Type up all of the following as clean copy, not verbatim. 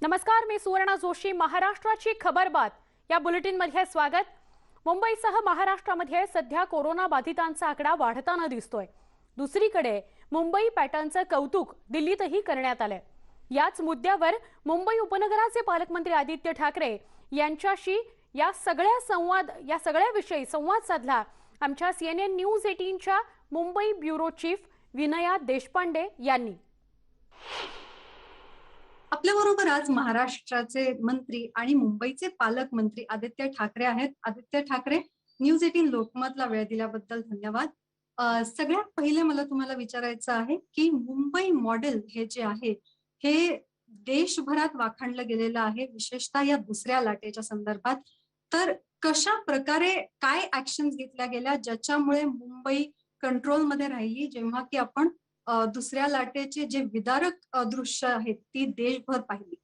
नमस्कार, मी सुवर्णा जोशी. महाराष्ट्राची खबरबात या बुलेटिन मध्ये स्वागत. मुंबईसह महाराष्ट्रामध्ये सध्या कोरोना बाधितांचा आकडा वाढताना दिसतोय. दुसरीकडे मुंबई पॅटर्नचं कौतुक दिल्लीतही करण्यात आलंय. याच मुद्द्यावर मुंबई उपनगराचे पालकमंत्री आदित्य ठाकरे यांच्याशी या सगळ्या विषयी संवाद साधला आमच्या CNN न्यूज 18च्या मुंबई ब्युरो चीफ विनया देशपांडे यांनी. आपल्या बरोबर आज महाराष्ट्राचे मंत्री आणि मुंबईचे पालकमंत्री आदित्य ठाकरे आहेत. आदित्य ठाकरे, न्यूज 18 लोकमतला वेळ दिल्याबद्दल धन्यवाद. सगळ्यात पहिले मला तुम्हाला विचारायचं आहे की मुंबई मॉडेल हे जे आहे हे देशभरात वाखाणलं गेलेलं आहे, विशेषतः या दुसऱ्या लाटेच्या संदर्भात. तर कशा प्रकारे काय ऍक्शन्स घेतल्या गेल्या ज्याच्यामुळे मुंबई कंट्रोलमध्ये राहिली, जेव्हा की आपण दुसऱ्या लाटेचे जे विदारक दृश्य आहेत ती देशभर पाहिली?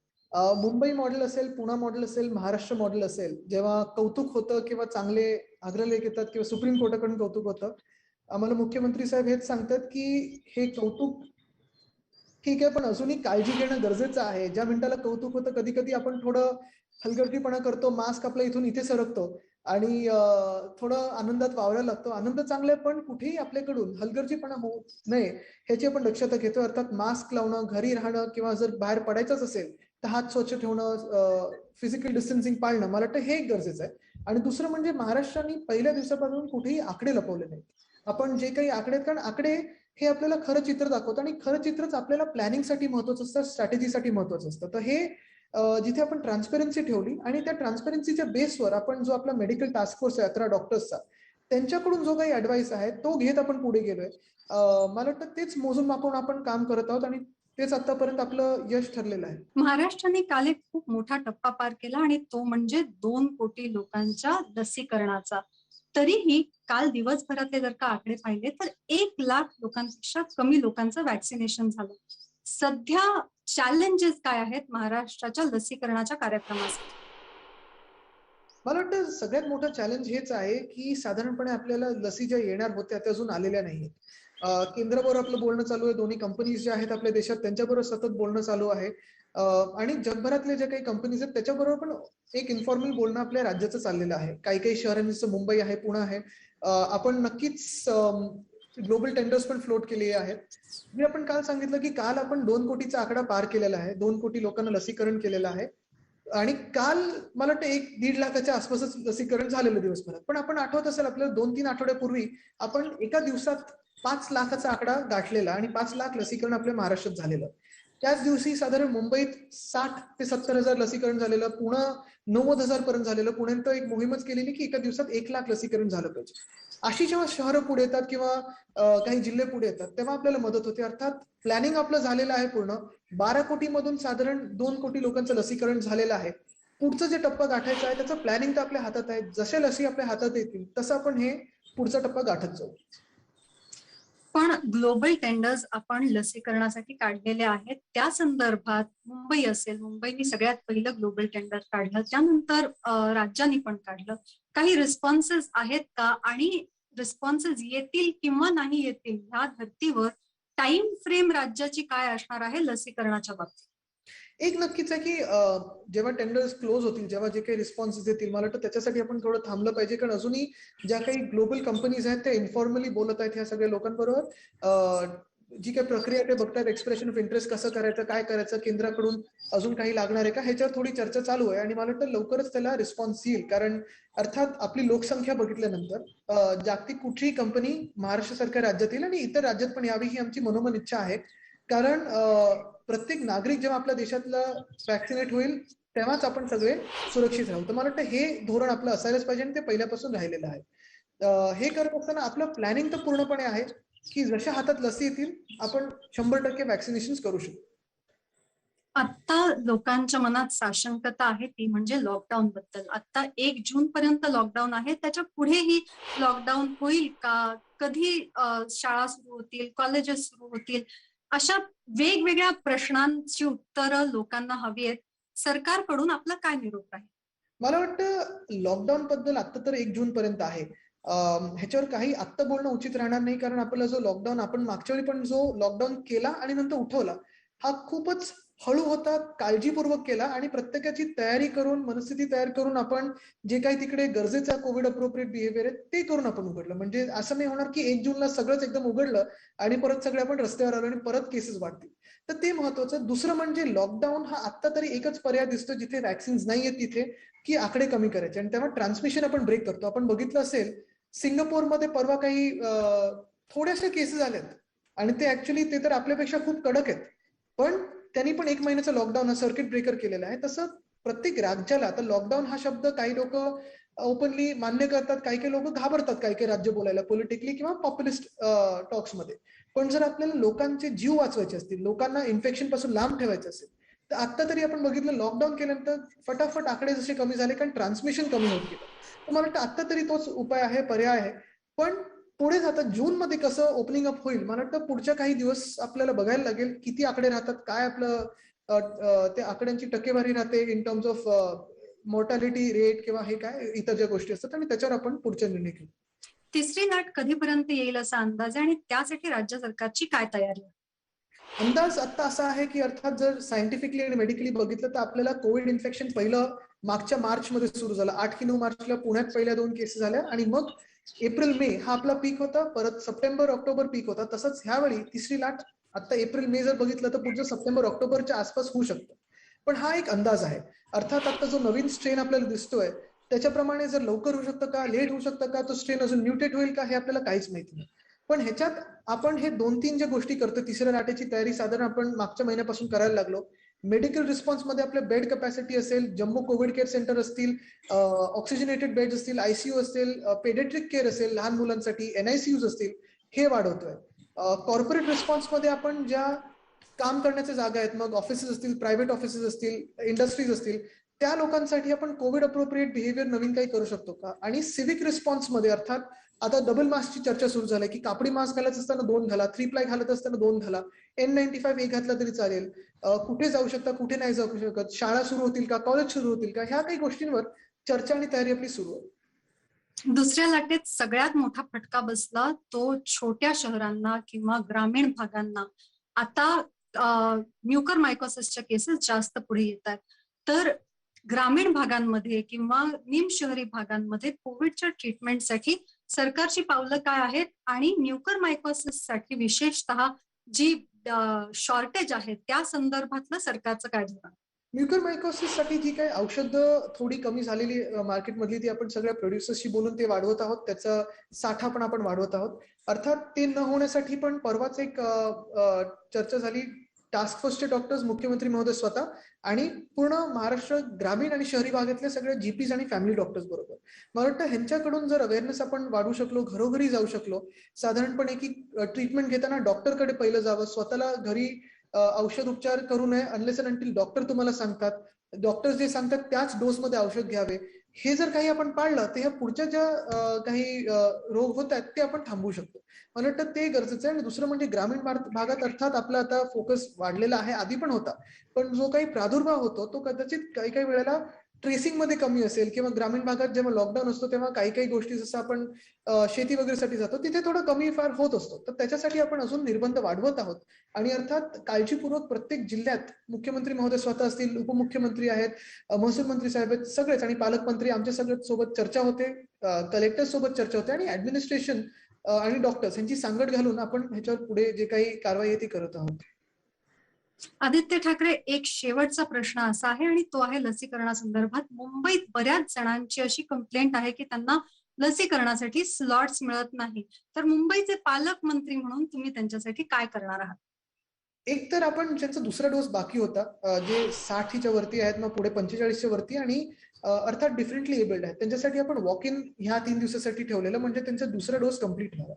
मुंबई मॉडेल असेल, पुणे मॉडेल असेल, महाराष्ट्र मॉडेल असेल, जेव्हा कौतुक होतं किंवा चांगले अग्रलेख येतात किंवा सुप्रीम कोर्टाकडून कौतुक होतं, आम्हाला मुख्यमंत्री साहेब हेच सांगतात की हे कौतुक ठीक आहे, पण अजूनही काळजी घेणं गरजेचं आहे. ज्या मिनिटाला कौतुक होतं कधी कधी आपण थोडं हलगर्जीपणा करतो, मास्क आपला इथून इथे सरकतो आणि थोडं आनंदात वावरायला लागतो. आनंद चांगला आहे, पण कुठेही आपल्याकडून हलगर्जीपणा होऊ नये ह्याची आपण दक्षता घेतो. अर्थात मास्क लावणं, घरी राहणं किंवा जर बाहेर पडायचंच असेल तर हात स्वच्छ ठेवणं, फिजिकल डिस्टन्सिंग पाळणं, मला वाटतं हे गरजेचं आहे. आणि दुसरं म्हणजे महाराष्ट्राने पहिल्या दिवसापासून कुठेही आकडे लपवले नाहीत. आपण जे काही आकडे आहेत, कारण आकडे हे आपल्याला खरं चित्र दाखवतं आणि खरं चित्रच आपल्याला प्लॅनिंगसाठी महत्वाचं असतं, स्ट्रॅटेजीसाठी महत्वाचं असतं. तर हे जिथे आपण ट्रान्सपरन्सी ठेवली आणि त्या ट्रान्सपरन्सीच्या बेसवर आपण जो आपला मेडिकल टास्क फोर्स आहे 11 डॉक्टर्सचा, त्यांच्याकडून जो काही ऍडवाइस आहे तो घेत आपण पुढे गेलोय. मला वाटतं तेच मोजून मापून आपण काम करत आहोत आणि तेच आतापर्यंत आपलं यश ठरलेलं आहे. महाराष्ट्राने काल एक खूप मोठा टप्पा पार केला आणि तो म्हणजे 2 कोटी लोकांच्या लसीकरणाचा. तरीही काल दिवसभरातले जर का आकडे पाहिले तर 1 लाख लोकांपेक्षा कमी लोकांचं वॅक्सिनेशन झालं. सध्या चॅलेंजेस काय आहेत महाराष्ट्राच्या लसीकरणाच्या कार्यक्रमासाठी? मला वाटतं सगळ्यात मोठं चॅलेंज हेच आहे की साधारणपणे आपल्याला लसी ज्या येणार होत्या त्या अजून आलेल्या नाहीत. केंद्राबरोबर आपलं बोलणं चालू आहे, दोन्ही कंपनीज ज्या आहेत आपल्या देशात त्यांच्याबरोबर सतत बोलणं चालू आहे. आणि जगभरातले जे काही कंपनीज आहेत त्याच्याबरोबर पण एक इन्फॉर्मल बोलणं आपल्या राज्याचं चाललेलं आहे. काही काही शहरांचं मुंबई आहे, पुणे आहे. आपण नक्कीच ग्लोबल टेंडर्स पण फ्लोट केले आहेत. मी आपण काल सांगितलं की काल आपण 2 कोटीचा आकडा पार केलेला आहे, 2 कोटी लोकांना लसीकरण केलेलं आहे. आणि काल मला वाटतं 1-1.5 लाखाच्या आसपासच लसीकरण झालेलं दिवसभरात. पण आपण आठवत असेल आपल्याला 2-3 आठवड्यापूर्वी आपण एका दिवसात 5 लाखाचा आकडा गाठलेला आणि 5 लाख लसीकरण आपल्या महाराष्ट्रात झालेलं. त्याच दिवशी साधारण मुंबईत 60 ते 70 हजार लसीकरण झालेलं, पुणे 90,000 पर्यंत झालेलं. पुण्यात एक मोहीमच केलेली की एका दिवसात 1 लाख लसीकरण झालं पाहिजे. अशी जेव्हा शहरं पुढे येतात किंवा काही जिल्हे पुढे येतात तेव्हा आपल्याला मदत होते. अर्थात प्लॅनिंग आपलं झालेलं आहे पूर्ण. 12 कोटी मधून साधारण 2 कोटी लोकांचं लसीकरण झालेलं आहे. पुढचं जे टप्पा गाठायचं आहे त्याचं प्लॅनिंग तर आपल्या हातात आहे. जसे लसी आपल्या हातात येतील तसं आपण हे पुढचा टप्पा गाठत जाऊ. पण ग्लोबल टेंडर्स आपण लसीकरणासाठी काढलेले आहेत, त्या संदर्भात मुंबई असेल, मुंबईने सगळ्यात पहिलं ग्लोबल टेंडर काढलं, त्यानंतर राज्यांनी पण काढलं. काही रिस्पॉन्सेस आहेत का आणि रिस्पॉन्सेस येतील किंवा नाही येतील ह्या धर्तीवर टाइम फ्रेम राज्याची काय असणार आहे लसीकरणाच्या बाबतीत? एक नक्कीच आहे की जेव्हा टेंडर्स क्लोज होतील, जेव्हा जे काही रिस्पॉन्सेस येतील, मला वाटतं त्याच्यासाठी आपण थोडं थांबलं पाहिजे. कारण अजूनही ज्या काही ग्लोबल कंपनीज आहेत त्या इन्फॉर्मली बोलत आहेत ह्या सगळ्या लोकांबरोबर. जी काही प्रक्रिया ते बघतात, एक्सप्रेशन ऑफ इंटरेस्ट कसं करायचं, काय करायचं, केंद्राकडून अजून काही लागणार आहे का, ह्याच्यावर थोडी चर्चा चालू आहे. आणि मला वाटतं लवकरच त्याला रिस्पॉन्स येईल. कारण अर्थात आपली लोकसंख्या बघितल्यानंतर जागतिक कुठलीही कंपनी महाराष्ट्रासारख्या राज्यात येईल आणि इतर राज्यात पण यावी ही आमची मनोमन इच्छा आहे. कारण प्रत्येक नागरिक जेव्हा आपल्या देशातला वॅक्सिनेट होईल तेव्हाच आपण सगळे सुरक्षित राहू. तर मला वाटतं हे धोरण आपलं असायलाच पाहिजे आणि ते पहिल्यापासून राहिलेलं आहे. हे करत असताना आपलं प्लॅनिंग तर पूर्णपणे आहे की जशा हातात लसी येतील आपण 100% वॅक्सिनेशन करू शकू. आता लोकांच्या मनात साशंकता आहे ती म्हणजे लॉकडाऊन बद्दल. आता 1 जून पर्यंत लॉकडाऊन आहे, त्याच्या पुढेही लॉकडाऊन होईल का? कधी शाळा सुरू होतील, कॉलेजेस सुरू होतील? अशा वेगवेगळ्या प्रश्नांची उत्तरं लोकांना हवी आहेत. सरकारकडून आपला काय निरोप आहे? मला वाटतं लॉकडाऊन बद्दल आता तर 1 जून पर्यंत आहे. ह्याच्यावर काही आत्ता बोलणं उचित राहणार नाही. कारण आपला जो लॉकडाऊन आपण मागच्या वेळी पण जो लॉकडाऊन केला आणि नंतर उठवला हा खूपच हळू होता काळजीपूर्वक केला आणि प्रत्येकाची तयारी करून, मनस्थिती तयार करून आपण जे काही तिकडे गरजेचं कोविड अप्रोप्रिएट बिहेवियर आहे ते करून आपण उघडलं. म्हणजे असं नाही होणार की 1 जूनला सगळंच एकदम उघडलं आणि परत सगळे आपण रस्त्यावर आलो आणि परत केसेस वाढतील. तर ते महत्वाचं. दुसरं म्हणजे लॉकडाऊन हा आत्ता तरी एकच पर्याय दिसतो जिथे व्हॅक्सिन्स नाहीये तिथे, की आकडे कमी करायचे आणि तेव्हा ट्रान्समिशन आपण ब्रेक करतो. आपण बघितलं असेल सिंगापूरमध्ये परवा काही थोड्याशा केसेस आल्यात आणि ते ऍक्च्युली ते तर आपल्यापेक्षा खूप कडक आहेत. पण त्यांनी पण 1 महिन्याचा लॉकडाऊन हा सर्किट ब्रेकर केलेला आहे. तसं प्रत्येक राज्याला आता लॉकडाऊन हा शब्द काही लोक ओपनली मान्य करतात, काही लोक घाबरतात, काही राज्य बोलायला पॉलिटिकली किंवा पॉप्युलिस्ट टॉक्समध्ये. पण जर आपल्याला लोकांचे जीव वाचवायचे असतील, लोकांना इन्फेक्शन पासून लांब ठेवायचं असेल, तर आता तरी आपण बघितलं लॉकडाऊन केल्यानंतर फटाफट आकडे जसे कमी झाले कारण ट्रान्समिशन कमी होत गेलं. तर मला वाटतं आता तरी तोच उपाय आहे, पर्याय आहे. पण पुढे आता जून मध्ये कसं ओपनिंग अप होईल, मला वाटतं पुढच्या काही दिवस आपल्याला बघायला लागेल किती आकडे राहतात, काय आपलं त्या आकड्यांची टक्केवारी राहते in terms of mortality rate किंवा हे काय इतर ज्या गोष्टी असतात आणि त्याच्यावर आपण पुढचा निर्णय घेऊ. तिसरी लाट कधीपर्यंत येईल असा अंदाज आहे आणि त्यासाठी राज्य सरकारची काय तयारी आहे? अंदाज आता असा आहे की अर्थात जर सायंटिफिकली आणि मेडिकली बघितलं तर आपल्याला कोविड इन्फेक्शन पहिलं मागच्या मार्चमध्ये सुरू झालं. 8 की 9 मार्चला पुण्यात पहिल्या 2 केसेस झाल्या आणि मग एप्रिल मे हा आपला पीक होता, परत सप्टेंबर ऑक्टोबर पीक होता. तसंच ह्यावेळी तिसरी लाट आता एप्रिल मे जर बघितलं तर पुढचं सप्टेंबर ऑक्टोबरच्या आसपास होऊ शकतं. पण हा एक अंदाज आहे. अर्थात आता जो नवीन स्ट्रेन आपल्याला दिसतोय त्याच्याप्रमाणे जर लवकर होऊ शकतं का, लेट होऊ शकतं का, तो स्ट्रेन अजून म्युटेट होईल का, हे आपल्याला काहीच माहिती नाही. पण ह्याच्यात आपण हे 2-3 ज्या गोष्टी करतो, तिसऱ्या लाटेची तयारी साधारण आपण मागच्या महिन्यापासून करायला लागलो. मेडिकल रिस्पॉन्समध्ये आपल्या बेड कॅपॅसिटी असेल, जम्मू कोविड केअर सेंटर असतील, ऑक्सिजनेटेड बेड्स असतील, आयसीयू असेल, पेडियाट्रिक केअर असेल लहान मुलांसाठी, एनआयसीयूज असतील, हे वाढवतोय. कॉर्पोरेट रिस्पॉन्समध्ये आपण ज्या काम करण्याच्या जागा आहेत, मग ऑफिसेस असतील, प्रायव्हेट ऑफिसेस असतील, इंडस्ट्रीज असतील, त्या लोकांसाठी आपण कोविड अप्रोप्रिएट बिहेवियर नवीन काही करू शकतो का? आणि सिव्हिक रिस्पॉन्समध्ये अर्थात आता डबल मास्कची चर्चा सुरू झाली की कापडी मास्क घालत असताना 2 घाला, 3 प्लाय घालत असताना 2 घाला, N95 एक घातला तरी चालेल. कुठे जाऊ शकता, कुठे नाही जाऊ शकत, शाळा सुरू होतील का, कॉलेज सुरू होतील का, ह्या काही गोष्टींवर चर्चा आणि तयारी आपली सुरू आहे. दुसऱ्या लाटेत सगळ्यात मोठा फटका बसला तो छोट्या शहरांना किंवा ग्रामीण भागांना. आता म्युकरमायकोसिसच्या केसेस जास्त पुढे येत आहेत. तर ग्रामीण भागांमध्ये किंवा निमशहरी भागांमध्ये कोविडच्या ट्रीटमेंटसाठी सरकारची पावलं काय आहेत आणि म्युकरमायकोसिससाठी विशेषतः जी शॉर्टेज आहे त्या संदर्भातलं सरकारचं काय धोरण? म्युकरमायकोसिससाठी जी काही औषधं थोडी कमी झालेली मार्केटमधली ती आपण सगळ्या प्रोड्युसर्सशी बोलून ते वाढवत आहोत. त्याचा साठा पण आपण वाढवत आहोत. अर्थात ते न होण्यासाठी पण परवाच एक चर्चा झाली. टास्क फोर्सचे डॉक्टर्स, मुख्यमंत्री महोदय स्वतः आणि पूर्ण महाराष्ट्र ग्रामीण आणि शहरी भागातले सगळे जीपीज आणि फॅमिली डॉक्टर्स बरोबर. मला वाटतं ह्यांच्याकडून जर अवेअरनेस आपण वाढवू शकलो, घरोघरी जाऊ शकलो, साधारणपणे की ट्रीटमेंट घेताना डॉक्टरकडे पहिलं जावं, स्वतःला घरी औषध उपचार करू नये अनलेस अँड अंटिल डॉक्टर तुम्हाला सांगतात, डॉक्टर्स जे सांगतात त्याच डोसमध्ये औषध घ्यावे. हे जर काही आपण पाळलं तर ह्या पुढच्या ज्या काही रोग होत आहेत ते आपण थांबवू शकतो. मला वाटतं ते गरजेचं आहे. आणि दुसरं म्हणजे ग्रामीण भागात अर्थात आपला आता फोकस वाढलेला आहे, आधी पण होता, पण जो काही प्रादुर्भाव होतो तो कदाचित काही काही वेळेला ट्रेसिंग मध्ये कमी असेल किंवा ग्रामीण भागात जेव्हा लॉकडाऊन असतो तेव्हा काही काही गोष्टी जसं आपण शेती वगैरेसाठी जातो तिथे थोडं कमी फार होत असतो. तर त्याच्यासाठी आपण अजून निर्बंध वाढवत आहोत आणि अर्थात काळजीपूर्वक प्रत्येक जिल्ह्यात मुख्यमंत्री महोदय स्वतः असतील, उपमुख्यमंत्री आहेत, महसूल मंत्री साहेब आहेत, सगळेच आणि पालकमंत्री आमच्या सगळ्यात सोबत चर्चा होते, कलेक्टर सोबत चर्चा होते आणि ऍडमिनिस्ट्रेशन आणि डॉक्टर्स यांची सांगड घालून आपण ह्याच्यावर पुढे जे काही कारवाई आहे ती करत आहोत. आदित्य ठाकरे, एक शेवटचा प्रश्न असा आहे आणि तो आहे लसीकरणासंदर्भात. मुंबईत बऱ्याच जणांची अशी कंप्लेंट आहे की त्यांना लसीकरणासाठी स्लॉट्स मिळत नाही. तर मुंबईचे पालकमंत्री म्हणून तुम्ही त्यांच्यासाठी काय करणार आहात? एक तर आपण ज्यांचा दुसरा डोस बाकी होता, जे 60च्या वरती आहेत, मग पुढे 45च्या वरती आणि अर्थात डिफरंटली एबल्ड आहेत, त्यांच्यासाठी आपण वॉक इन ह्या 3 दिवसासाठी ठेवलेलं, म्हणजे त्यांचा दुसरा डोस कम्प्लीट व्हावा.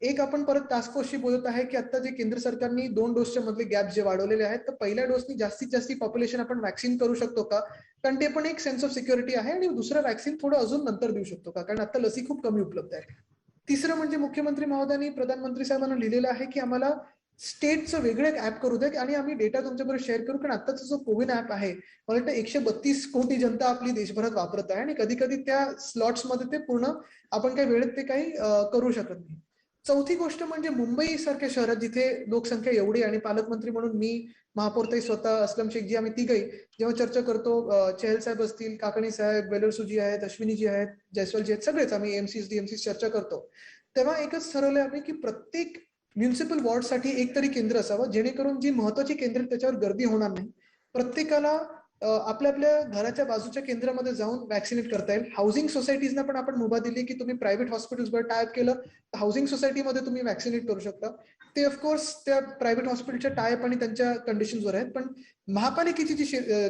एक आपण परत टास्क फोर्सशी बोलत आहे की आता जे केंद्र सरकारने 2 डोसच्या मधले गॅप जे वाढवलेले आहेत, तर पहिल्या डोसनी जास्तीत जास्त पॉप्युलेशन आपण व्हॅक्सिन करू शकतो का, कारण ते पण एक सेन्स ऑफ सिक्युरिटी आहे. आणि दुसरं व्हॅक्सिन थोडं अजून नंतर देऊ शकतो का, कारण आता लसी खूप कमी उपलब्ध आहे. तिसरं म्हणजे मुख्यमंत्री महोदयांनी प्रधानमंत्री साहेबांना लिहिलेलं आहे की आम्हाला स्टेटचं वेगळं एक ऍप करू दे आणि आम्ही डेटा तुमच्याबरोबर शेअर करू, कारण आताचा जो कोविन ऍप आहे मला वाटतं 132 कोटी जनता आपली देशभरात वापरत आहे आणि कधी कधी त्या स्लॉट्स मध्ये ते पूर्ण आपण काही वेळेत ते काही करू शकत नाही. चौथी गोष्ट म्हणजे मुंबई सारख्या शहरात जिथे लोकसंख्या एवढी आणि पालकमंत्री म्हणून मी, महापौरताई स्वतः, अस्लम शेखजी, आम्ही तिघही जेव्हा चर्चा करतो, चहल साहेब असतील, काकणी साहेब, बेलरसुजी आहेत, अश्विनीजी आहेत, जयस्वालजी आहेत, सगळेच आम्ही एमसीस डीएमसीस चर्चा करतो, तेव्हा एकच ठरवलंय आम्ही की प्रत्येक म्युन्सिपल वॉर्डसाठी एक तरी केंद्र असावं, जेणेकरून जी महत्वाची केंद्र त्याच्यावर गर्दी होणार नाही. प्रत्येकाला आपल्या आपल्या घराच्या बाजूच्या केंद्रामध्ये जाऊन वॅक्सिनेट करता येईल. हाऊसिंग सोसायटीजना पण आपण मुभा दिली की तुम्ही प्रायव्हेट हॉस्पिटल्सवर टायअप केलं तर हाऊसिंग सोसायटीमध्ये तुम्ही वॅक्सिनेट करू शकता. ते ऑफकोर्स त्या प्रायव्हेट हॉस्पिटलच्या टायअप आणि त्यांच्या कंडिशन्सवर आहेत, पण महापालिकेची जी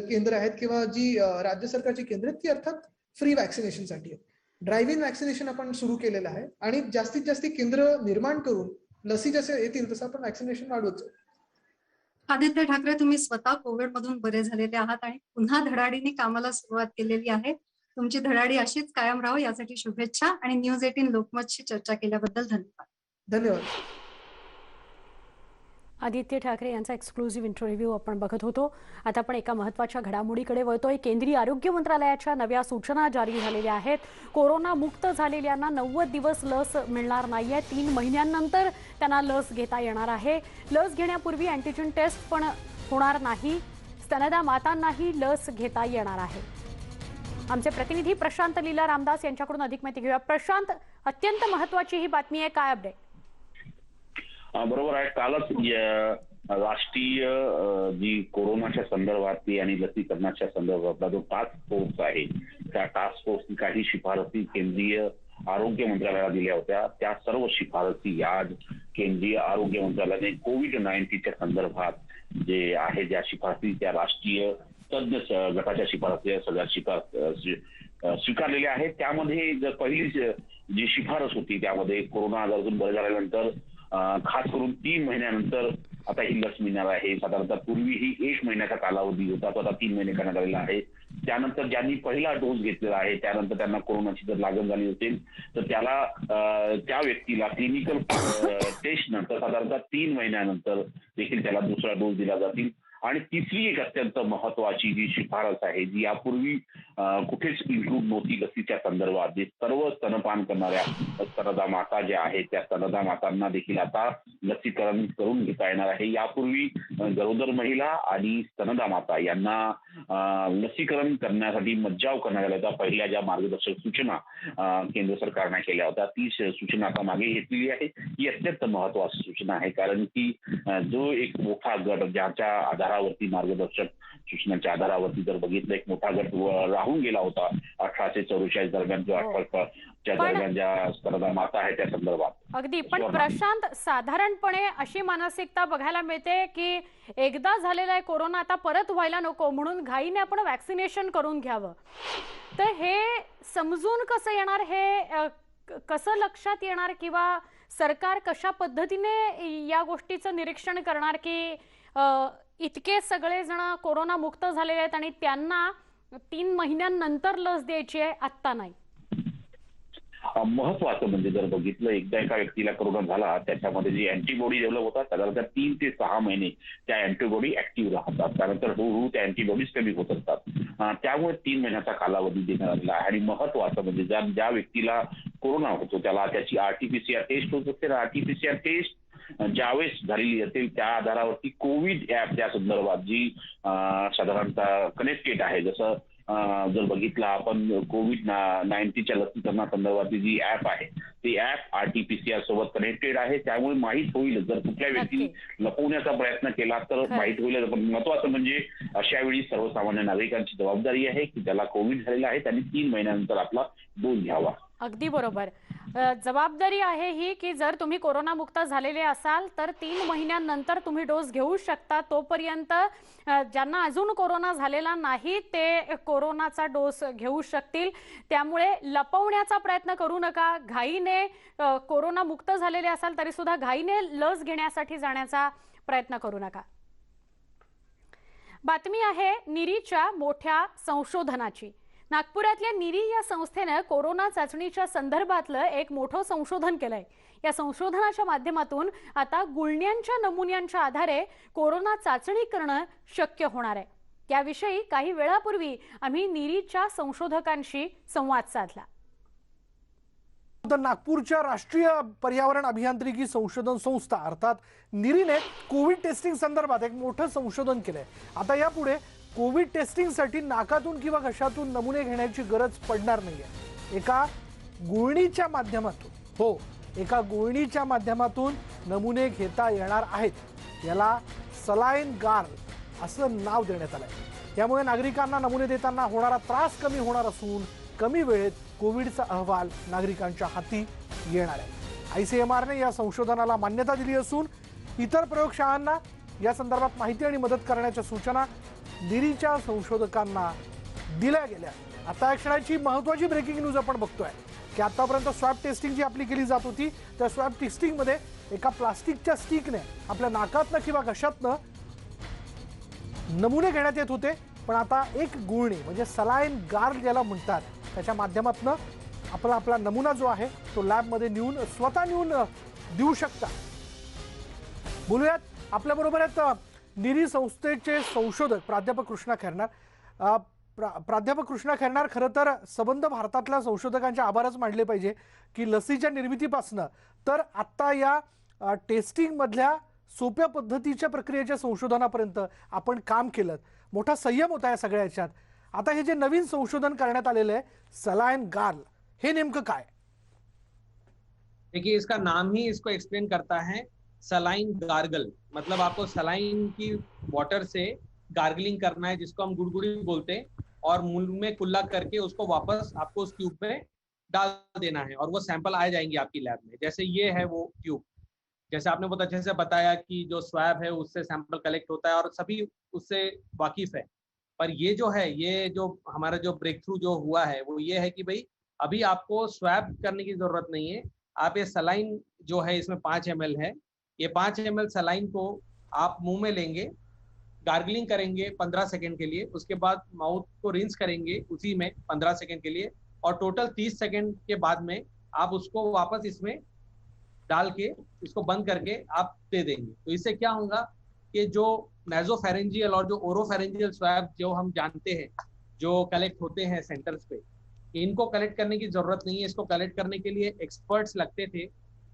केंद्र आहेत किंवा जी राज्य सरकारची केंद्र आहेत ती अर्थात फ्री वॅक्सिनेशनसाठी आहे. ड्राईव्ह इन वॅक्सिनेशन आपण सुरू केलेलं आहे आणि जास्तीत जास्त केंद्र निर्माण करून लसी जसे येतील तसं आपण वॅक्सिनेशन वाढवत जाऊ. आदित्य ठाकरे, तुम्ही स्वतः कोविड मधून बरे झालेले आहात आणि पुन्हा धडाडीने कामाला सुरुवात केलेली आहे. तुमची धडाडी अशीच कायम राहो यासाठी शुभेच्छा आणि न्यूज 18 लोकमतशी चर्चा केल्याबद्दल धन्यवाद. धन्यवाद. आदित्य ठाकरे यांचा एक्सक्लुझिव्ह इंटरव्ह्यू आपण बघत होतो. आता आपण एका महत्त्वाच्या घडामोडीकडे वळतोय. केंद्रीय आरोग्य मंत्रालयाच्या नव्या सूचना जारी झालेल्या आहेत. कोरोना मुक्त झालेल्यांना 90 दिवस लस मिळणार नाहीये. 3 महिन्यांनंतर त्यांना लस घेता येणार आहे. लस घेण्यापूर्वी अँटीजन टेस्ट पण होणार नाही. स्तनदा मातांनाही लस घेता येणार आहे. आमचे प्रतिनिधी प्रशांत लीला रामदास यांच्याकडून अधिक माहिती घेऊया. प्रशांत, अत्यंत महत्त्वाची ही बातमी आहे, काय अपडेट? बरोबर आहे. कालच राष्ट्रीय जी कोरोनाच्या संदर्भातली आणि लसीकरणाच्या संदर्भातला जो टास्क फोर्स आहे, त्या टास्क फोर्सनी काही शिफारसी केंद्रीय आरोग्य मंत्रालयाला दिल्या होत्या. त्या सर्व शिफारसी आज केंद्रीय आरोग्य मंत्रालयाने कोविड-19च्या संदर्भात जे आहे ज्या शिफारसी त्या राष्ट्रीय तज्ञ गटाच्या शिफारसी सगळ्या स्वीकारलेल्या आहेत. त्यामध्ये पहिली जी शिफारस होती त्यामध्ये कोरोना आजारातून बरे झाल्यानंतर खास करून 3 महिन्यानंतर आता ही लस मिळणार आहे. साधारणतः पूर्वी ही 1 महिन्याचा कालावधी होता, तो आता 3 महिने करण्यात आलेला आहे. त्यानंतर ज्यांनी पहिला डोस घेतलेला आहे त्यानंतर त्यांना कोरोनाची जर लागण झाली असेल तर त्याला त्या व्यक्तीला क्लिनिकल टेस्ट नंतर साधारणतः 3 महिन्यानंतर देखील त्याला दुसरा डोस दिला जातील. आणि तिसरी एक अत्यंत महत्वाची जी शिफारस आहे जी यापूर्वी कुठेच इन्क्लूड नव्हती लसीच्या संदर्भात, जे सर्व स्तनपान करणाऱ्या स्तनदा माता ज्या आहेत त्या स्तनदा मातांना देखील आता लसीकरण करून घेता येणार आहे. यापूर्वी गरोदर महिला आणि स्तनदा माता यांना लसीकरण करण्यासाठी मज्जाव करण्यात आला होता. पहिल्या ज्या मार्गदर्शक सूचना केंद्र सरकारने केल्या होत्या ती सूचना आता मागे घेतलेली आहे. ही अत्यंत महत्वाची सूचना आहे, कारण की जो एक मोठा गट ज्याच्या आधारावरती मार्गदर्शक सूचनांच्या आधारावरती जर बघितलं एक मोठा गट राहून गेला होता 1844 दरम्यान जो 18च्या दरम्यान ज्या स्तनदा माता आहे त्या संदर्भात. अगदी, पण प्रशांत, साधारणपणे अशी मानसिकता बघायला मिळते की एकदा झालेला आहे कोरोना, आता परत व्हायला नको म्हणून घाईने आपण वॅक्सिनेशन करून घ्यावं. तर हे समजून कसं येणार, हे कसं लक्षात येणार, किंवा सरकार कशा पद्धतीने या गोष्टीचं निरीक्षण करणार की इतके सगळे जण कोरोना मुक्त झालेले आहेत आणि त्यांना 3 महिन्यांनंतर लस द्यायची आहे, आत्ता नाही? महत्वाचं म्हणजे जर बघितलं एकदा एका व्यक्तीला कोरोना झाला त्याच्यामध्ये जी अँटीबॉडी डेव्हलप होतात साधारणतः 3 ते 6 महिने त्या अँटीबॉडी ऍक्टिव्ह राहतात. त्यानंतर हळूहळू त्या अँटीबॉडीज कमी होत असतात. त्यामुळे 3 महिन्याचा कालावधी देण्यात आलेला आहे. आणि महत्वाचं म्हणजे ज्या व्यक्तीला कोरोना होतो त्याला त्याची RT-PCR टेस्ट होत असते. RT-PCR टेस्ट ज्यावेळेस झालेली असेल त्या आधारावरती कोविड ऍप त्या संदर्भात जी साधारणतः कनेक्टेड आहे, जसं जर बघितलं आपण कोविड-19च्या लसीकरणासंदर्भातली जी ऍप आहे ती ऍप RT-PCR सोबत कनेक्टेड आहे. त्यामुळे माहीत होईल जर कुठल्या व्यक्तीने लपवण्याचा प्रयत्न केला तर माहीत होईल. पण महत्वाचं म्हणजे अशा वेळी सर्वसामान्य नागरिकांची जबाबदारी आहे की ज्याला कोविड झालेला आहे त्यांनी 3 महिन्यानंतर आपला डोस घ्यावा. अगदी बरोबर. जबाबदारी आहे ही की जर तुम्ही कोरोनामुक्त झालेले असाल तर 3 महिन्यांनंतर तुम्ही डोस घेऊ शकता. तोपर्यंत ज्यांना अजून कोरोना झालेला नाही ते कोरोनाचा डोस घेऊ शकतील. त्यामुळे लपवण्याचा प्रयत्न करू नका. घाईने कोरोना मुक्त झालेले असाल तरी सुद्धा घाईने लस घेण्यासाठी जाण्याचा प्रयत्न करू नका. बातमी आहे निरीच्या मोठ्या संशोधनाची. नागपुरातल्या निरी या संस्थेने कोरोना चाचणीच्या संदर्भातलं एक मोठं संशोधन केलंय. या संशोधनाच्या माध्यमातून आता गुळण्यांच्या नमुन्यांच्या आधारे कोरोना चाचणी करणं शक्य होणार आहे. त्याविषयी काही वेळापूर्वी आम्ही निरीच्या संशोधकांशी संवाद साधला. तर नागपूरच्या राष्ट्रीय पर्यावरण अभियांत्रिकी संशोधन संस्था अर्थात निरीने कोविड टेस्टिंग संदर्भात एक मोठं संशोधन केलंय। आता यापुढे कोविड टेस्टिंगसाठी नाकातून किंवा घशातून नमुने घेण्याची गरज पडणार नाहीये। एका गुळणीच्या माध्यमातून नमुने घेता येणार आहेत। याला सलाईन गार्ड असं नाव देण्यात आलंय। यामुळे नागरिकांना नमुने देताना होणारा त्रास कमी होणार असून कमी वेळेत कोविडचा अहवाल नागरिकांच्या हाती येणार आहे। ICMRने या संशोधनाला मान्यता दिली असून इतर प्रयोगशाळांना या संदर्भात माहिती आणि मदत करण्याच्या सूचना निरीच्या संशोधकांना दिल्या गेल्या। आता या क्षणाची महत्त्वाची ब्रेकिंग न्यूज आपण बघतोय की आतापर्यंत स्वॅब टेस्टिंग जी आपली केली जात होती त्या स्वॅब टेस्टिंगमध्ये एका प्लास्टिकच्या स्टिकने आपल्या नाकातनं किंवा घशातनं नमुने घेण्यात येत होते, पण आता एक गुळणी म्हणजे सलाईन गार्ड ज्याला म्हणतात त्याच्या माध्यमातून आपला नमुना जो आहे तो लॅबमध्ये स्वतः नेऊन देऊ शकता। बोलूयात आपल्याबरोबर आहेत निरी संस्थेचे संशोधक प्राध्यापक कृष्णा खैरनार। प्राध्यापक कृष्णा खैरनार, खरं तर संबंध भारतातल्या संशोधकांचे आभारच मानले पाहिजे की लसीच्या निर्मितीपासून तर आता या टेस्टिंग मधल्या सोप्या पद्धतीच्या प्रक्रियेच्या संशोधनापर्यंत आपण काम केलं। मोठा संयम होता या सगळ्या याच्यात। आता हे जे नवीन संशोधन करण्यात आलेलं आहे सलाईन गार्ड, हे नेमकं काय? देखिए, इसका नाम ही इसको एक्सप्लेन करता है। सलाइन गार्गल मतलब आपको सलाइन की वाटर से गार्गलिंग करना है, जिसको हम गुड़गुड़ी बोलते हैं, और मुंह में कुल्ला करके उसको वापस आपको उस ट्यूब में डाल देना है और वो सैंपल आ जाएंगे आपकी लैब में। जैसे ये है वो ट्यूब, जैसे आपने बहुत अच्छे से बताया कि जो स्वैब है उससे सैंपल कलेक्ट होता है और सभी उससे वाकिफ है। पर ये जो है, ये जो हमारा जो ब्रेक थ्रू जो हुआ है वो ये है कि भाई अभी आपको स्वैब करने की जरूरत नहीं है। आप ये सलाइन जो है इसमें 5 ml है, ये 5 ml सलाइन को आप मुंह में लेंगे, गार्गलिंग करेंगे 15 सेकंड के लिए, उसके बाद माउथ को रिंस करेंगे उसी में 15 सेकंड के लिए, और टोटल 30 सेकंड के बाद में आप उसको वापस इसमें डाल के इसको बंद करके आप दे देंगे। तो इससे क्या होगा कि जो नेजोफेरेंजियल और जो ओरोफेरेंजियल स्वैब जो हम जानते हैं जो कलेक्ट होते हैं सेंटर्स पे, इनको कलेक्ट करने की जरूरत नहीं है। इसको कलेक्ट करने के लिए एक्सपर्ट्स लगते थे,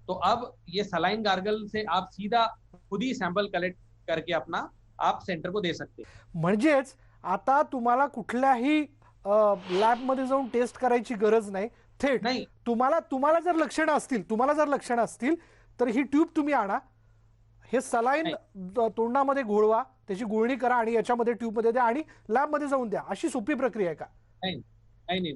तो अब ये सलाइन गार्गल से आप सीधा खुद ही सैंपल कलेक्ट करके अपना आप सेंटर को दे सकते हैं। म्हणजेच आता तुम्हाला कुठल्याही लॅब मध्ये जाऊन टेस्ट करायची गरज नाही, थेट नाही। तुम्हाला जर लक्षणं असतील तर ही ट्यूब तुम्ही आणा, हे सलाईन तोंडामध्ये घोळवा, त्याची गुळणी करा आणि याच्यामध्ये ट्यूब मध्ये द्या आणि लॅब मध्ये जाऊन द्या, अशी सोपी प्रक्रिया आहे का? नहीं,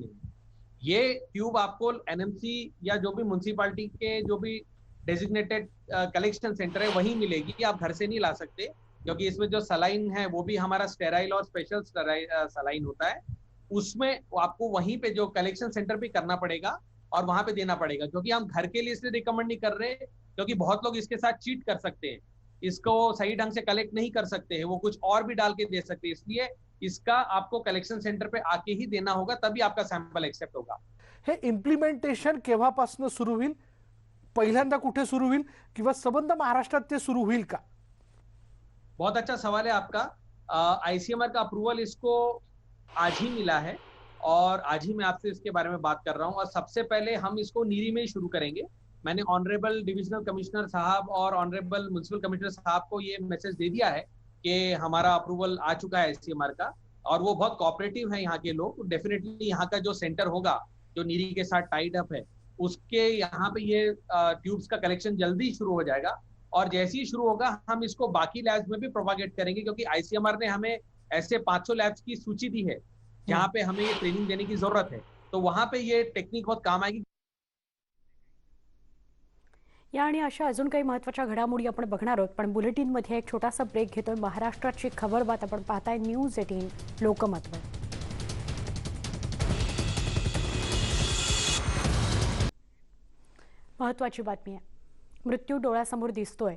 ये ट्यूब आपको NMC या जो भी म्युनिसिपैलिटी के जो भी डेजिग्नेटेड कलेक्शन सेंटर है वहीं मिलेगी। आप घर से नहीं ला सकते, क्योंकि इसमें जो सलाइन है वो भी हमारा स्टेराइल और स्पेशल सलाइन होता है। उसमें आपको वहीं पे जो कलेक्शन सेंटर पे करना पड़ेगा और वहां पे देना पड़ेगा, क्योंकि हम घर के लिए इसलिए रिकमेंड नहीं कर रहे, क्योंकि बहुत लोग इसके साथ चीट कर सकते हैं, इसको सही ढंग से कलेक्ट नहीं कर सकते हैं, वो कुछ और भी डाल के दे सकते हैं। इसलिए इसका आपको कलेक्शन सेंटर पे आके ही देना होगा, तभी आपका सैंपल एक्सेप्ट होगा। हे इम्प्लिमेंटेशन केव्हापासून सुरू होईल, पहिल्यांदा कुठे सुरू होईल किंवा संबंध महाराष्ट्रात ते सुरू होईल का? बहुत अच्छा सवाल है आपका। ICMR का अप्रूवल इसको आज ही मिला है और आज ही मैं आपसे इसके बारे में बात कर रहा हूँ। और सबसे पहले हम इसको नीरी में ही शुरू करेंगे। मैंने ऑनरेबल डिविजनल कमिश्नर साहब और ऑनरेबल म्युनिसिपल कमिश्नर साहब को ये मैसेज दे दिया है कि हमारा अप्रूवल आ चुका है ICMR का, और वो बहुत कोऑपरेटिव है यहाँ के लोग। डेफिनेटली यहाँ का जो सेंटर होगा जो नीरी के साथ टाइड अप है, उसके यहाँ पे ये ट्यूब्स का कलेक्शन जल्दी शुरू हो जाएगा, और जैसे ही शुरू होगा हम इसको बाकी लैब्स में भी प्रोपागेट करेंगे, क्योंकि ICMR ने हमें ऐसे 500 लैब्स की सूची दी है जहाँ पे हमें ये ट्रेनिंग देने की जरूरत है, तो वहां पे ये टेक्निक बहुत काम आएगी। या आणि अशा अजून काही महत्त्वाच्या घडामोडी आपण बघणार आहोत, पण बुलेटिनमध्ये एक छोटासा ब्रेक घेतोय। महाराष्ट्राची खबरबात आपण पाहताय न्यूज 18 लोकमतवर। महत्त्वाची बातमी आहे, मृत्यू डोळ्यासमोर दिसतोय।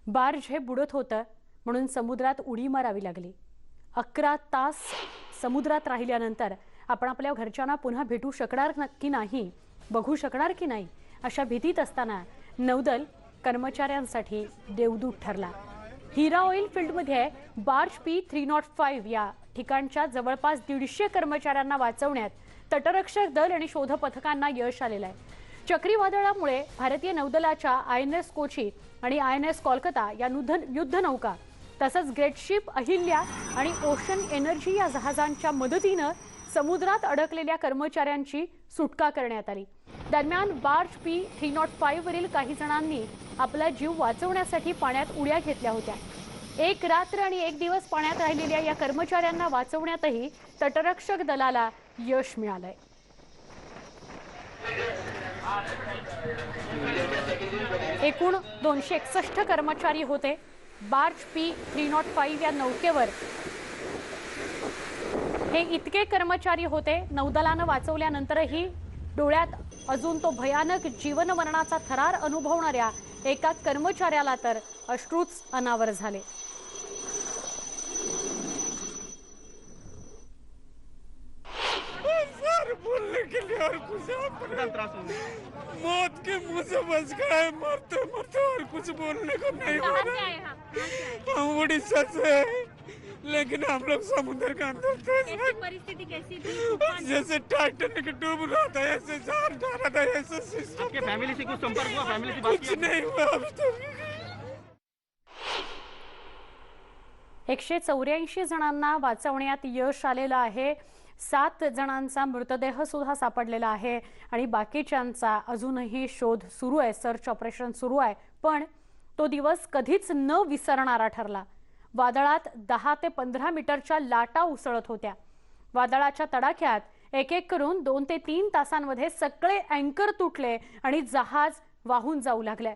बार्ज हे बुडत होतं म्हणून समुद्रात उडी मारावी लागली। 11 तास समुद्रात राहिल्यानंतर आपण आपल्या घरच्यांना पुन्हा भेटू शकणार की नाही, बघू शकणार की नाही, अशा भीतीत असताना नौदल कर्मचाऱ्यांसाठी देवदूत ठरला। हिरा ऑइल फील्डमध्ये बार्ज P305 या ठिकाणच्या जवळपास 150 कर्मचाऱ्यांना वाचवण्यात तटरक्षक दल आणि शोध पथकांना यश आलेलं आहे। चक्रीवादळामुळे भारतीय नौदलाच्या INS कोची आणि INS कोलकाता या युद्धनौका तसंच ग्रेट शिप अहिल्या आणि ओशन एनर्जी या जहाजांच्या मदतीनं समुद्रात अडकलेल्या कर्मचाऱ्यांची सुटका करण्यात आली। दरम्यान बार्ज P305 वरील काही जणांनी आपला जीव वाचवण्यासाठी पाण्यात उड्या घेतल्या होत्या। एक रात्र आणि एक दिवस पाण्यात राहिलेल्या या कर्मचाऱ्यांना वाचवण्यातही तटरक्षक दलाला यश मिळालंय। एकूण 261 कर्मचारी होते। बार्ज P305 या नौकेवर हे इतके कर्मचारी होते। नौदलानं वाचवल्यानंतरही डोळ्यात अजून तो भयानक जीवन मरणाचा थरार अनुभवणाऱ्या एका कर्मचाऱ्याला तर अश्रूच अनावर झाले। बोलने के लिए और कुछ मौत के मुंह से बच गए, मरते मरते और कुछ बोलने को नहीं हो रहा। हम उड़ीसा से हैं, लेकिन हम लोग समुद्र के अंदर थे। परिस्थिति कैसी थी? जैसे टाइटैनिक डूब रहा था, ऐसे जान जा रहा था, ऐसे सिस्टम। आपके फैमिली से कुछ संपर्क हुआ? फैमिली से बात कुछ नहीं हुआ अभी तक। 184 जणांना वाचवण्यात यश आलेलं आहे। 7 जणांचा मृतदेह सुद्धा सापडलेला आहे आणि बाकीच्यांचा अजूनही शोध सुरू आहे, सर्च ऑपरेशन सुरू आहे। पण तो दिवस कधीच न विसरणारा ठरला। वादळात 10 ते 15 मीटरच्या लाटा उसळत होत्या। वादळाच्या तडाख्यात एक एक करून 2 ते 3 तासांमध्ये सगळे अँकर तुटले आणि जहाज वाहून जाऊ लागले।